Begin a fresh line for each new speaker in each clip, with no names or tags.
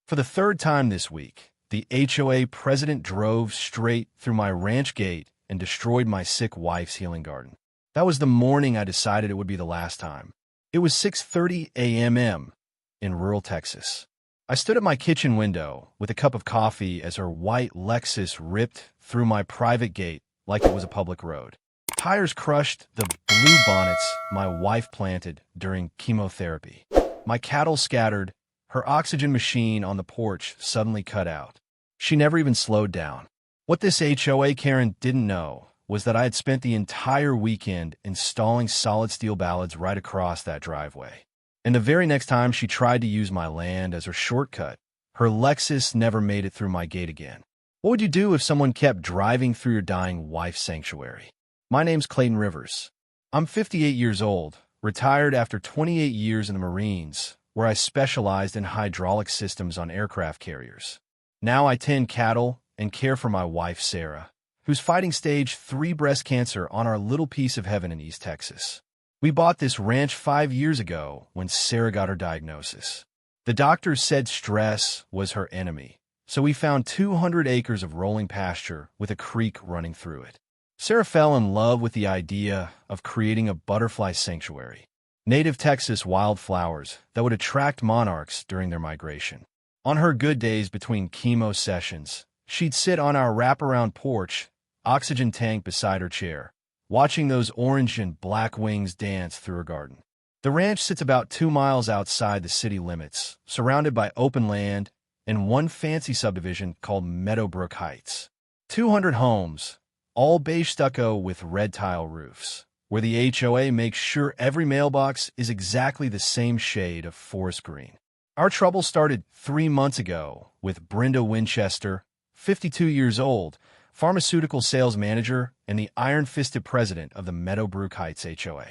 For the third time this week, the HOA president drove straight through my ranch gate and destroyed my sick wife's healing garden. That was the morning I decided it would be the last time. It was 6:30 a.m. in rural Texas. I stood at my kitchen window with a cup of coffee as her white Lexus ripped through my private gate like it was a public road. Tires crushed the blue bonnets my wife planted during chemotherapy. My cattle scattered. Her oxygen machine on the porch suddenly cut out. She never even slowed down. What this HOA Karen didn't know was that I had spent the entire weekend installing solid steel ballads right across that driveway. And the very next time she tried to use my land as her shortcut, her Lexus never made it through my gate again. What would you do if someone kept driving through your dying wife's sanctuary? My name's Clayton Rivers. I'm 58 years old, retired after 28 years in the Marines, where I specialized in hydraulic systems on aircraft carriers. Now I tend cattle and care for my wife, Sarah, who's fighting stage 3 breast cancer on our little piece of heaven in East Texas. We bought this ranch 5 years ago when Sarah got her diagnosis. The doctors said stress was her enemy, so we found 200 acres of rolling pasture with a creek running through it. Sarah fell in love with the idea of creating a butterfly sanctuary, native Texas wildflowers that would attract monarchs during their migration. On her good days between chemo sessions, she'd sit on our wraparound porch, oxygen tank beside her chair, watching those orange and black wings dance through her garden. The ranch sits about 2 miles outside the city limits, surrounded by open land and one fancy subdivision called Meadowbrook Heights. 200 homes, all beige stucco with red tile roofs, where the HOA makes sure every mailbox is exactly the same shade of forest green. Our trouble started 3 months ago with Brenda Winchester, 52 years old, pharmaceutical sales manager and the iron-fisted president of the Meadowbrook Heights HOA.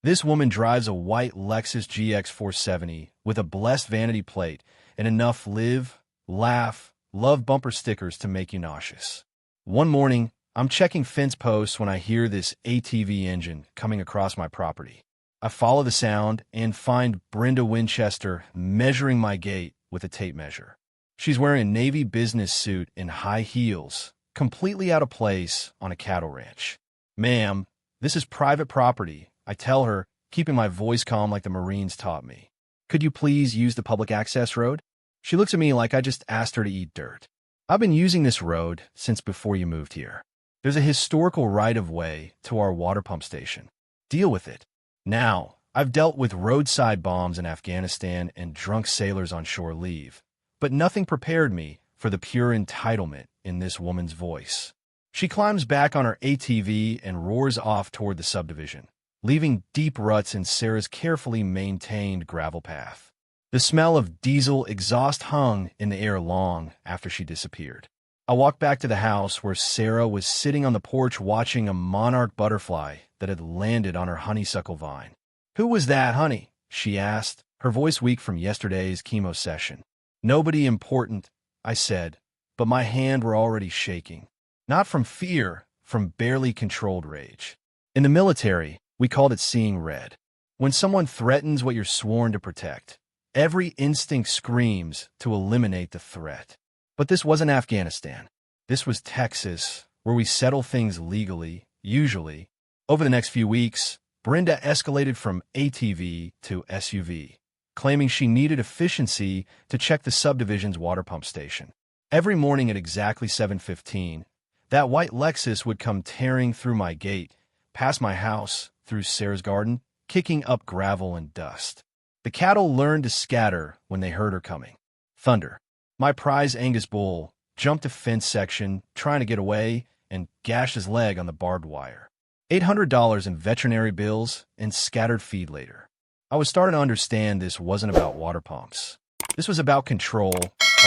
This woman drives a white Lexus GX 470 with a blessed vanity plate and enough live, laugh, love bumper stickers to make you nauseous. One morning, I'm checking fence posts when I hear this ATV engine coming across my property. I follow the sound and find Brenda Winchester measuring my gate with a tape measure. She's wearing a navy business suit and high heels, completely out of place on a cattle ranch. "Ma'am, this is private property," I tell her, keeping my voice calm like the Marines taught me. "Could you please use the public access road?" She looks at me like I just asked her to eat dirt. "I've been using this road since before you moved here. There's a historical right-of-way to our water pump station. Deal with it." Now, I've dealt with roadside bombs in Afghanistan and drunk sailors on shore leave, but nothing prepared me for the pure entitlement in this woman's voice. She climbs back on her ATV and roars off toward the subdivision, leaving deep ruts in Sarah's carefully maintained gravel path. The smell of diesel exhaust hung in the air long after she disappeared. I walked back to the house where Sarah was sitting on the porch watching a monarch butterfly that had landed on her honeysuckle vine. "Who was that, honey?" she asked, her voice weak from yesterday's chemo session. "Nobody important," I said, but my hands were already shaking. Not from fear, from barely controlled rage. In the military, we called it seeing red. When someone threatens what you're sworn to protect, every instinct screams to eliminate the threat. But this wasn't Afghanistan. This was Texas, where we settle things legally, usually. Over the next few weeks, Brenda escalated from ATV to SUV, claiming she needed efficiency to check the subdivision's water pump station. Every morning at exactly 7:15, that white Lexus would come tearing through my gate, past my house, through Sarah's garden, kicking up gravel and dust. The cattle learned to scatter when they heard her coming. Thunder. My prize Angus bull jumped a fence section, trying to get away, and gashed his leg on the barbed wire. $800 in veterinary bills and scattered feed later. I was starting to understand this wasn't about water pumps. This was about control,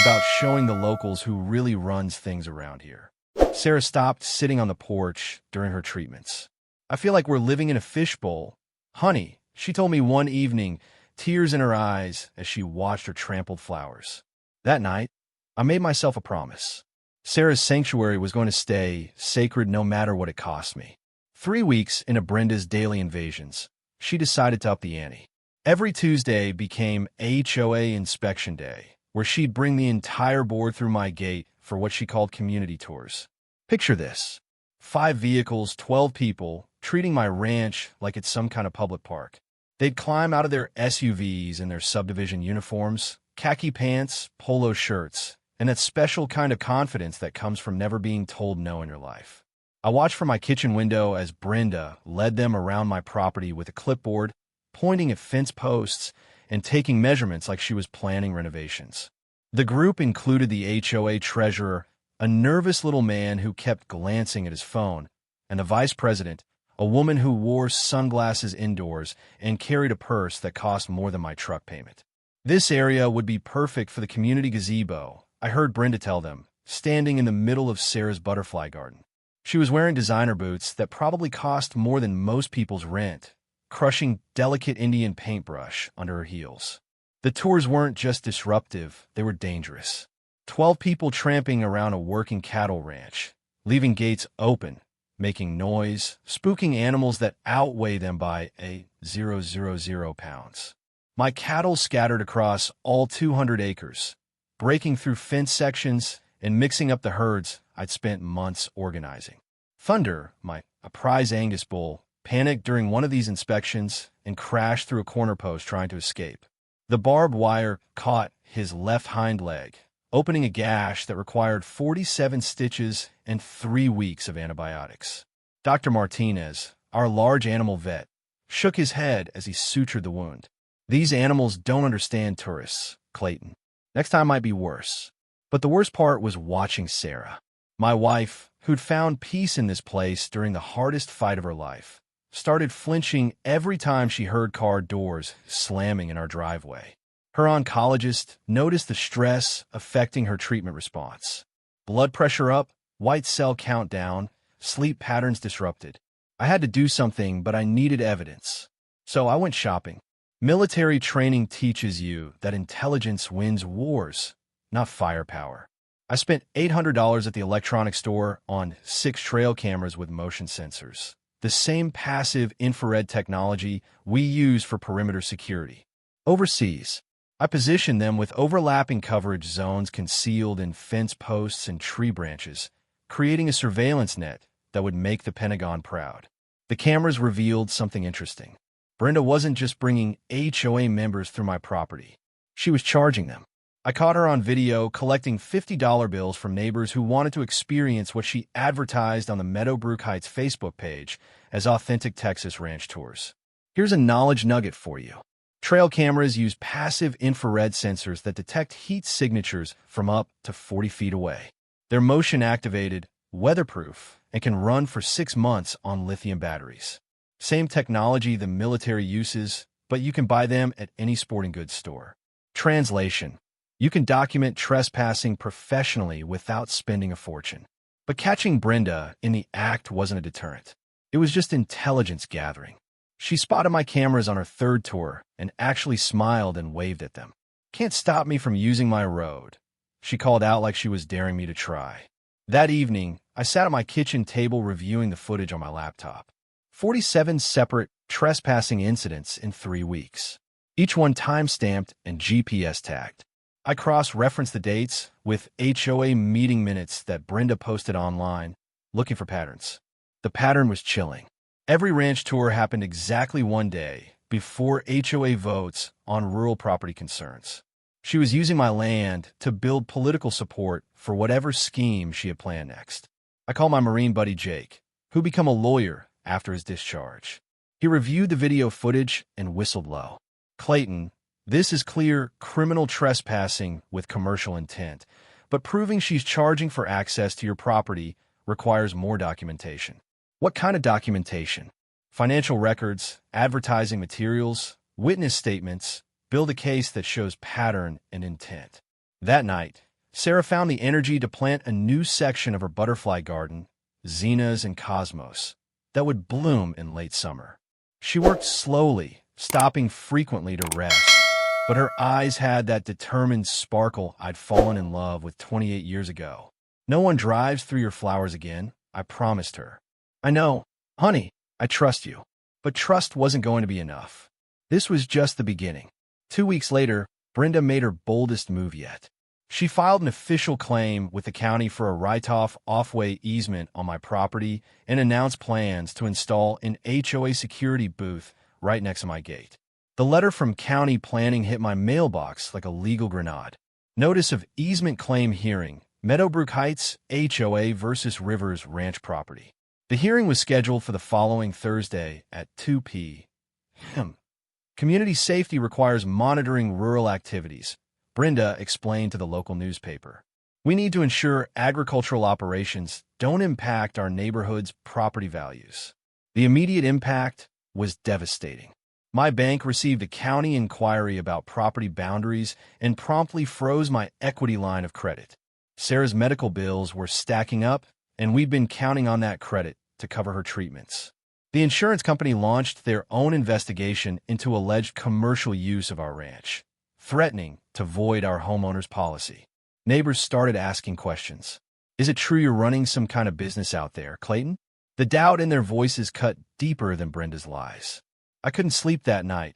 about showing the locals who really runs things around here. Sarah stopped sitting on the porch during her treatments. "I feel like we're living in a fishbowl. Honey," she told me one evening, tears in her eyes as she watched her trampled flowers. That night, I made myself a promise. Sarah's sanctuary was going to stay sacred no matter what it cost me. 3 weeks into Brenda's daily invasions, she decided to up the ante. Every Tuesday became HOA inspection day, where she'd bring the entire board through my gate for what she called community tours. Picture this: 5 vehicles, 12 people, treating my ranch like it's some kind of public park. They'd climb out of their SUVs in their subdivision uniforms, khaki pants, polo shirts, and that special kind of confidence that comes from never being told no in your life. I watched from my kitchen window as Brenda led them around my property with a clipboard, pointing at fence posts and taking measurements like she was planning renovations. The group included the HOA treasurer, a nervous little man who kept glancing at his phone, and the vice president, a woman who wore sunglasses indoors and carried a purse that cost more than my truck payment. This area would be perfect for the community gazebo, I heard Brenda tell them, standing in the middle of Sarah's butterfly garden. She was wearing designer boots that probably cost more than most people's rent, crushing delicate Indian paintbrush under her heels. The tours weren't just disruptive, they were dangerous. 12 people tramping around a working cattle ranch, leaving gates open, making noise, spooking animals that outweigh them by 0.000 pounds. My cattle scattered across all 200 acres, breaking through fence sections and mixing up the herds I'd spent months organizing. Thunder, a prize Angus bull, panicked during one of these inspections and crashed through a corner post trying to escape. The barbed wire caught his left hind leg, opening a gash that required 47 stitches and 3 weeks of antibiotics. Dr. Martinez, our large animal vet, shook his head as he sutured the wound. These animals don't understand tourists, Clayton. Next time might be worse. But the worst part was watching Sarah, my wife, who'd found peace in this place during the hardest fight of her life, started flinching every time she heard car doors slamming in our driveway. Her oncologist noticed the stress affecting her treatment response. Blood pressure up, white cell count down, sleep patterns disrupted. I had to do something, but I needed evidence. So I went shopping. Military training teaches you that intelligence wins wars, not firepower. I spent $800 at the electronics store on 6 trail cameras with motion sensors, the same passive infrared technology we use for perimeter security. Overseas, I positioned them with overlapping coverage zones concealed in fence posts and tree branches, creating a surveillance net that would make the Pentagon proud. The cameras revealed something interesting. Brenda wasn't just bringing HOA members through my property. She was charging them. I caught her on video collecting $50 bills from neighbors who wanted to experience what she advertised on the Meadowbrook Heights Facebook page as authentic Texas ranch tours. Here's a knowledge nugget for you. Trail cameras use passive infrared sensors that detect heat signatures from up to 40 feet away. They're motion-activated, weatherproof, and can run for 6 months on lithium batteries. Same technology the military uses, but you can buy them at any sporting goods store. Translation: you can document trespassing professionally without spending a fortune. But catching Brenda in the act wasn't a deterrent. It was just intelligence gathering. She spotted my cameras on her 3rd tour and actually smiled and waved at them. "Can't stop me from using my road," she called out like she was daring me to try. That evening, I sat at my kitchen table reviewing the footage on my laptop. 47 separate trespassing incidents in 3 weeks, each one time-stamped and GPS tagged. I cross-referenced the dates with HOA meeting minutes that Brenda posted online, looking for patterns. The pattern was chilling. Every ranch tour happened exactly one day before HOA votes on rural property concerns. She was using my land to build political support for whatever scheme she had planned next. I called my Marine buddy Jake, who became a lawyer after his discharge. He reviewed the video footage and whistled low. "Clayton, this is clear criminal trespassing with commercial intent, but proving she's charging for access to your property requires more documentation." "What kind of documentation?" "Financial records, advertising materials, witness statements. Build a case that shows pattern and intent." That night, Sarah found the energy to plant a new section of her butterfly garden, Zinnias and Cosmos, that would bloom in late summer. She worked slowly, stopping frequently to rest, but her eyes had that determined sparkle I'd fallen in love with 28 years ago. "No one drives through your flowers again," I promised her. "I know, honey, I trust you." But trust wasn't going to be enough. This was just the beginning. 2 weeks later, Brenda made her boldest move yet. She filed an official claim with the county for a write-off off-way easement on my property and announced plans to install an HOA security booth right next to my gate. The letter from county planning hit my mailbox like a legal grenade. Notice of easement claim hearing, Meadowbrook Heights HOA versus Rivers Ranch property. The hearing was scheduled for the following Thursday at 2 p.m. Community safety requires monitoring rural activities, Brenda explained to the local newspaper. We need to ensure agricultural operations don't impact our neighborhood's property values. The immediate impact was devastating. My bank received a county inquiry about property boundaries and promptly froze my equity line of credit. Sarah's medical bills were stacking up, and we'd been counting on that credit to cover her treatments. The insurance company launched their own investigation into alleged commercial use of our ranch, threatening to void our homeowner's policy. Neighbors started asking questions. Is it true you're running some kind of business out there, Clayton? The doubt in their voices cut deeper than Brenda's lies. I couldn't sleep that night,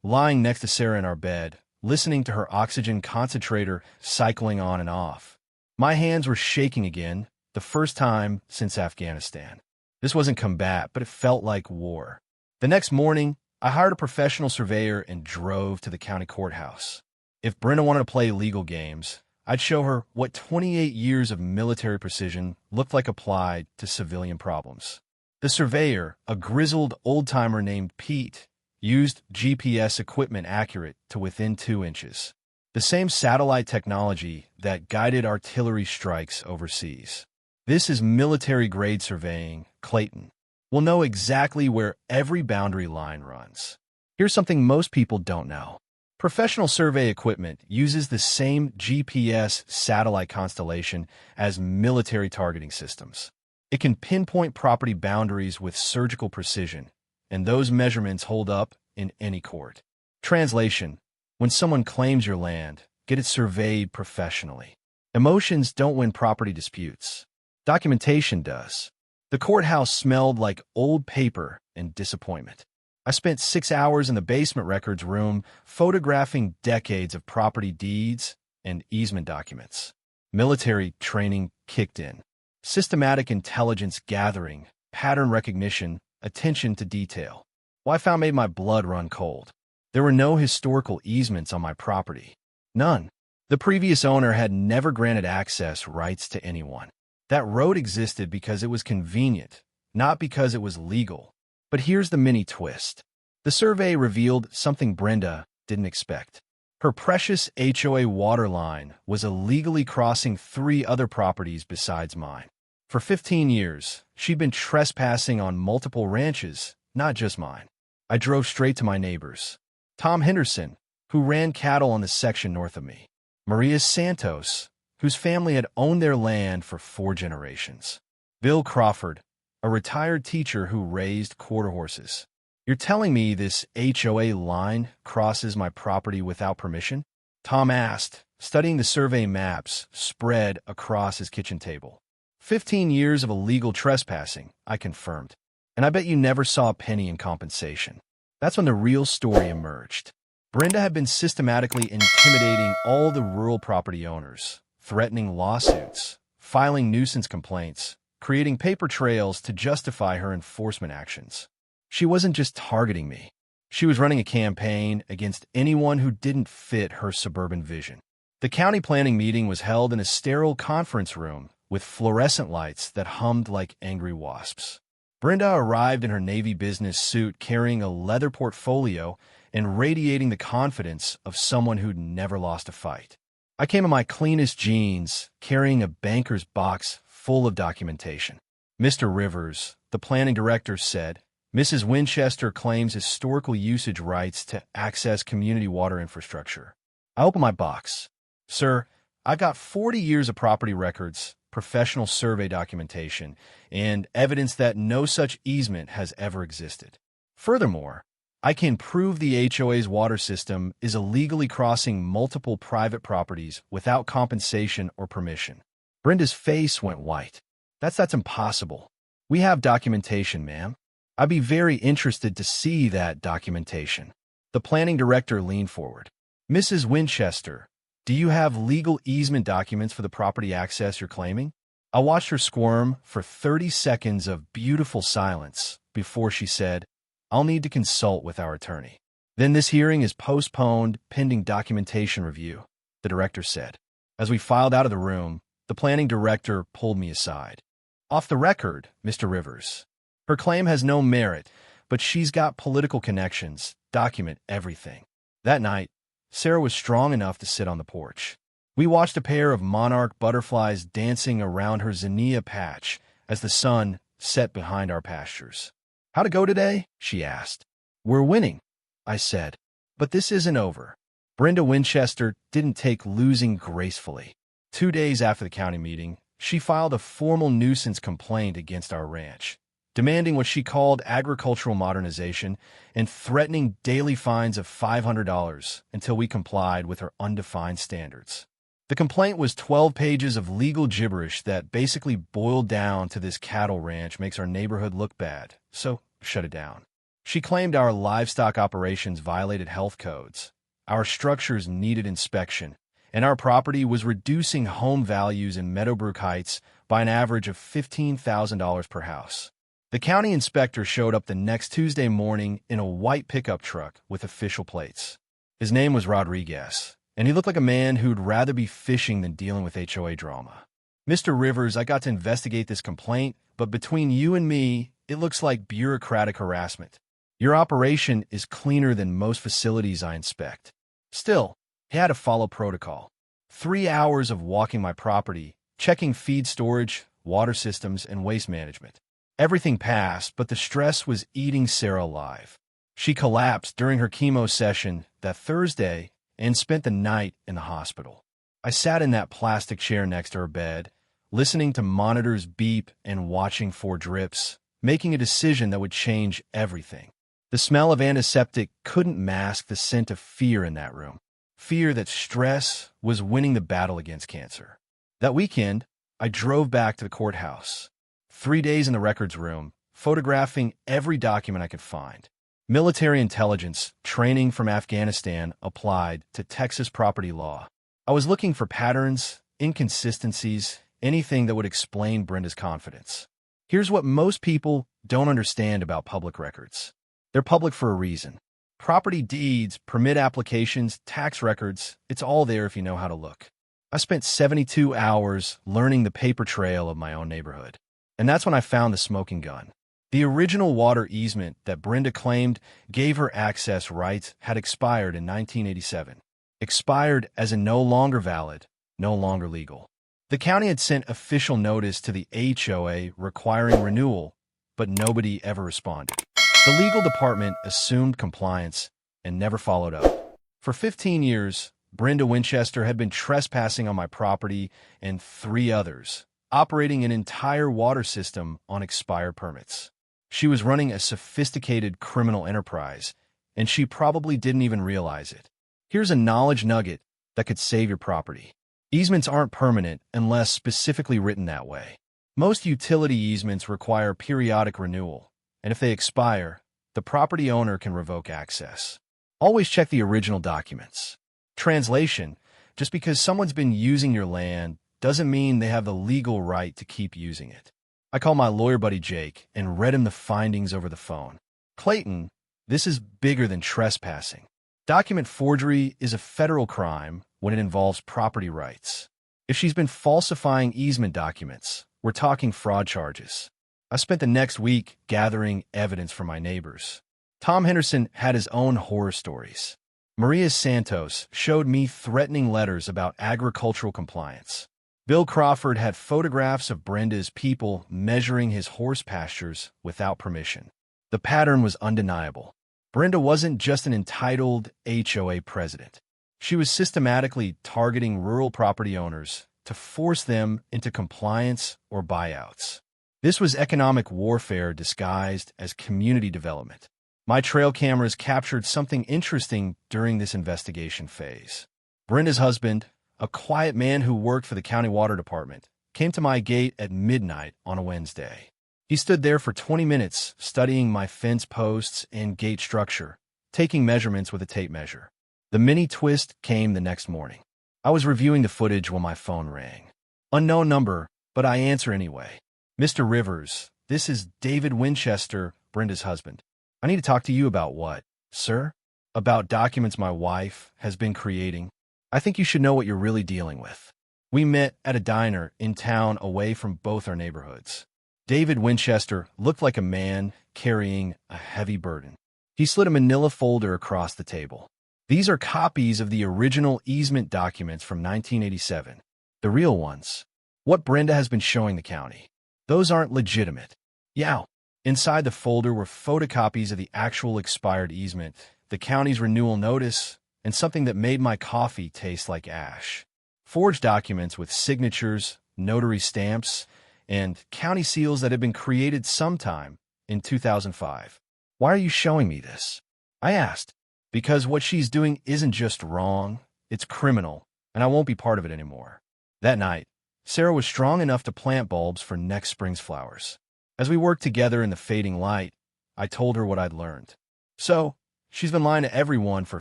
lying next to Sarah in our bed, listening to her oxygen concentrator cycling on and off. My hands were shaking again, the first time since Afghanistan. This wasn't combat, but it felt like war. The next morning, I hired a professional surveyor and drove to the county courthouse. If Brenda wanted to play legal games, I'd show her what 28 years of military precision looked like applied to civilian problems. The surveyor, a grizzled old-timer named Pete, used GPS equipment accurate to within 2 inches. The same satellite technology that guided artillery strikes overseas. This is military-grade surveying, Clayton. We'll know exactly where every boundary line runs. Here's something most people don't know. Professional survey equipment uses the same GPS satellite constellation as military targeting systems. It can pinpoint property boundaries with surgical precision, and those measurements hold up in any court. Translation: when someone claims your land, get it surveyed professionally. Emotions don't win property disputes. Documentation does. The courthouse smelled like old paper and disappointment. I spent 6 hours in the basement records room photographing decades of property deeds and easement documents. Military training kicked in. Systematic intelligence gathering, pattern recognition, attention to detail. What I found made my blood run cold. There were no historical easements on my property. None. The previous owner had never granted access rights to anyone. That road existed because it was convenient, not because it was legal. But here's the mini twist. The survey revealed something Brenda didn't expect. Her precious HOA water line was illegally crossing 3 other properties besides mine. For 15 years, she'd been trespassing on multiple ranches, not just mine. I drove straight to my neighbors. Tom Henderson, who ran cattle on the section north of me. Maria Santos, whose family had owned their land for 4 generations. Bill Crawford, a retired teacher who raised quarter horses. You're telling me this HOA line crosses my property without permission? Tom asked, studying the survey maps spread across his kitchen table. 15 years of illegal trespassing, I confirmed. And I bet you never saw a penny in compensation. That's when the real story emerged. Brenda had been systematically intimidating all the rural property owners, threatening lawsuits, filing nuisance complaints, creating paper trails to justify her enforcement actions. She wasn't just targeting me. She was running a campaign against anyone who didn't fit her suburban vision. The county planning meeting was held in a sterile conference room with fluorescent lights that hummed like angry wasps. Brenda arrived in her Navy business suit carrying a leather portfolio and radiating the confidence of someone who'd never lost a fight. I came in my cleanest jeans, carrying a banker's box full of documentation. Mr. Rivers, the planning director, said, Mrs. Winchester claims historical usage rights to access community water infrastructure. I opened my box. Sir, I've got 40 years of property records, professional survey documentation, and evidence that no such easement has ever existed. Furthermore, I can prove the HOA's water system is illegally crossing multiple private properties without compensation or permission. Brenda's face went white. That's impossible. We have documentation, ma'am. I'd be very interested to see that documentation. The planning director leaned forward. Mrs. Winchester, do you have legal easement documents for the property access you're claiming? I watched her squirm for 30 seconds of beautiful silence before she said, I'll need to consult with our attorney. Then this hearing is postponed pending documentation review, the director said. As we filed out of the room, the planning director pulled me aside. Off the record, Mr. Rivers. Her claim has no merit, but she's got political connections. Document everything. That night, Sarah was strong enough to sit on the porch. We watched a pair of monarch butterflies dancing around her zinnia patch as the sun set behind our pastures. How'd it go today? She asked. We're winning, I said. But this isn't over. Brenda Winchester didn't take losing gracefully. 2 days after the county meeting, she filed a formal nuisance complaint against our ranch, demanding what she called agricultural modernization and threatening daily fines of $500 until we complied with her undefined standards. The complaint was 12 pages of legal gibberish that basically boiled down to this cattle ranch makes our neighborhood look bad, so shut it down. She claimed our livestock operations violated health codes, our structures needed inspection, and our property was reducing home values in Meadowbrook Heights by an average of $15,000 per house. The county inspector showed up the next Tuesday morning in a white pickup truck with official plates. His name was Rodriguez, and he looked like a man who'd rather be fishing than dealing with HOA drama. Mr. Rivers, I got to investigate this complaint, but between you and me, it looks like bureaucratic harassment. Your operation is cleaner than most facilities I inspect. Still, he had to follow protocol. 3 hours of walking my property, checking feed storage, water systems, and waste management. Everything passed, but the stress was eating Sarah alive. She collapsed during her chemo session that Thursday and spent the night in the hospital. I sat in that plastic chair next to her bed, listening to monitors beep and watching for drips, making a decision that would change everything. The smell of antiseptic couldn't mask the scent of fear in that room. Fear that stress was winning the battle against cancer. That weekend, I drove back to the courthouse. 3 days in the records room, photographing every document I could find. Military intelligence, training from Afghanistan applied to Texas property law. I was looking for patterns, inconsistencies, anything that would explain Brenda's confidence. Here's what most people don't understand about public records. They're public for a reason. Property deeds, permit applications, tax records, it's all there if you know how to look. I spent 72 hours learning the paper trail of my own neighborhood. And that's when I found the smoking gun. The original water easement that Brenda claimed gave her access rights had expired in 1987. Expired as in no longer valid, no longer legal. The county had sent official notice to the HOA requiring renewal, but nobody ever responded. The legal department assumed compliance and never followed up. For 15 years, Brenda Winchester had been trespassing on my property and 3 others, operating an entire water system on expired permits. She was running a sophisticated criminal enterprise, and she probably didn't even realize it. Here's a knowledge nugget that could save your property. Easements aren't permanent unless specifically written that way. Most utility easements require periodic renewal, and if they expire, the property owner can revoke access. Always check the original documents. Translation: just because someone's been using your land doesn't mean they have the legal right to keep using it. I called my lawyer buddy Jake and read him the findings over the phone. Clayton, this is bigger than trespassing. Document forgery is a federal crime when it involves property rights. If she's been falsifying easement documents, we're talking fraud charges. I spent the next week gathering evidence from my neighbors. Tom Henderson had his own horror stories. Maria Santos showed me threatening letters about agricultural compliance. Bill Crawford had photographs of Brenda's people measuring his horse pastures without permission. The pattern was undeniable. Brenda wasn't just an entitled HOA president. She was systematically targeting rural property owners to force them into compliance or buyouts. This was economic warfare disguised as community development. My trail cameras captured something interesting during this investigation phase. Brenda's husband, a quiet man who worked for the county water department, came to my gate at midnight on a Wednesday. He stood there for 20 minutes studying my fence posts and gate structure, taking measurements with a tape measure. The mini twist came the next morning. I was reviewing the footage when my phone rang. Unknown number, but I answer anyway. Mr. Rivers, this is David Winchester, Brenda's husband. I need to talk to you about what, sir? About documents my wife has been creating. I think you should know what you're really dealing with. We met at a diner in town away from both our neighborhoods. David Winchester looked like a man carrying a heavy burden. He slid a manila folder across the table. These are copies of the original easement documents from 1987. The real ones. What Brenda has been showing the county. Those aren't legitimate. Yow. Inside the folder were photocopies of the actual expired easement, the county's renewal notice, and something that made my coffee taste like ash. Forged documents with signatures, notary stamps, and county seals that had been created sometime in 2005. Why are you showing me this? I asked. Because what she's doing isn't just wrong, it's criminal, and I won't be part of it anymore. That night, Sarah was strong enough to plant bulbs for next spring's flowers. As we worked together in the fading light, I told her what I'd learned. So, she's been lying to everyone for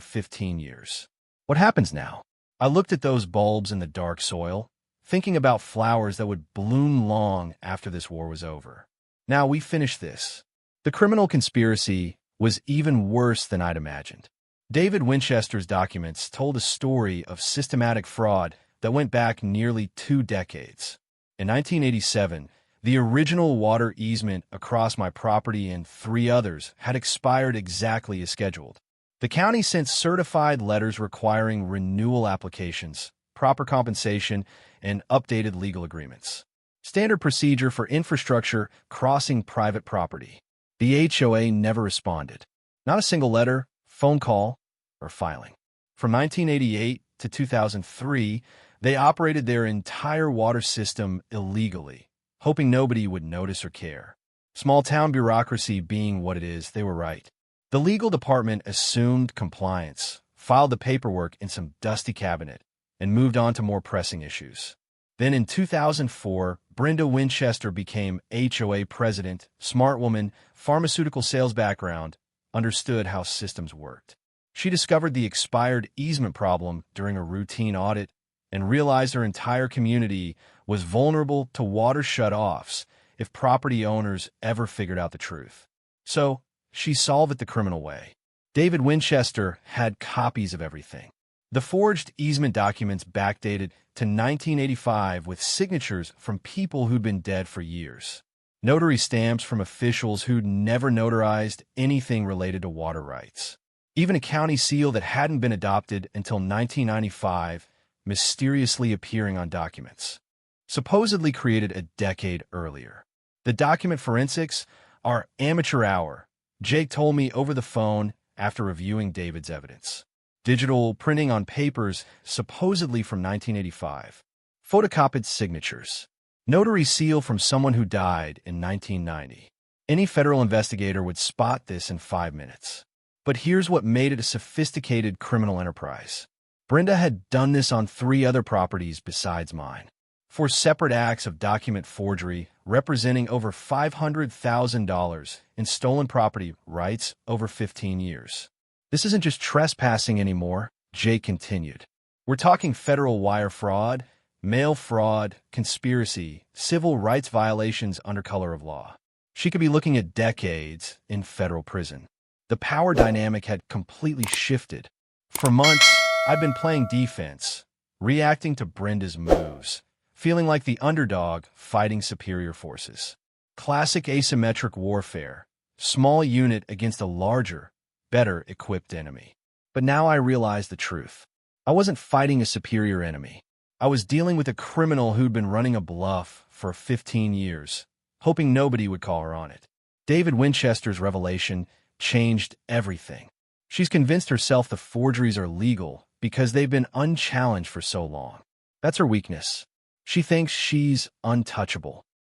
15 years. What happens now? I looked at those bulbs in the dark soil, thinking about flowers that would bloom long after this war was over. Now we finished this. The criminal conspiracy was even worse than I'd imagined. David Winchester's documents told a story of systematic fraud that went back nearly 2 decades. In 1987, the original water easement across my property and 3 others had expired exactly as scheduled. The county sent certified letters requiring renewal applications, proper compensation, and updated legal agreements. Standard procedure for infrastructure crossing private property. The HOA never responded. Not a single letter, phone call, or filing. From 1988 to 2003, they operated their entire water system illegally, hoping nobody would notice or care. Small-town bureaucracy being what it is, they were right. The legal department assumed compliance, filed the paperwork in some dusty cabinet, and moved on to more pressing issues. Then in 2004, Brenda Winchester became HOA president, smart woman, pharmaceutical sales background, understood how systems worked. She discovered the expired easement problem during a routine audit and realized her entire community was vulnerable to water shutoffs if property owners ever figured out the truth. So, she solved it the criminal way. David Winchester had copies of everything. The forged easement documents backdated to 1985 with signatures from people who'd been dead for years. Notary stamps from officials who'd never notarized anything related to water rights. Even a county seal that hadn't been adopted until 1995 mysteriously appearing on documents, supposedly created a decade earlier. The document forensics are amateur hour, Jake told me over the phone after reviewing David's evidence. Digital printing on papers supposedly from 1985. Photocopied signatures. Notary seal from someone who died in 1990. Any federal investigator would spot this in 5 minutes. But here's what made it a sophisticated criminal enterprise. Brenda had done this on 3 other properties besides mine. 4 separate acts of document forgery representing over $500,000 in stolen property rights over 15 years. This isn't just trespassing anymore, Jake continued. We're talking federal wire fraud, mail fraud, conspiracy, civil rights violations under color of law. She could be looking at decades in federal prison. The power dynamic had completely shifted. For months, I'd been playing defense, reacting to Brenda's moves, feeling like the underdog fighting superior forces. Classic asymmetric warfare, small unit against a larger, better equipped enemy. But now I realized the truth. I wasn't fighting a superior enemy. I was dealing with a criminal who'd been running a bluff for 15 years, hoping nobody would call her on it. David Winchester's revelation changed everything. She's convinced herself the forgeries are legal because they've been unchallenged for so long. That's her weakness. She thinks she's untouchable.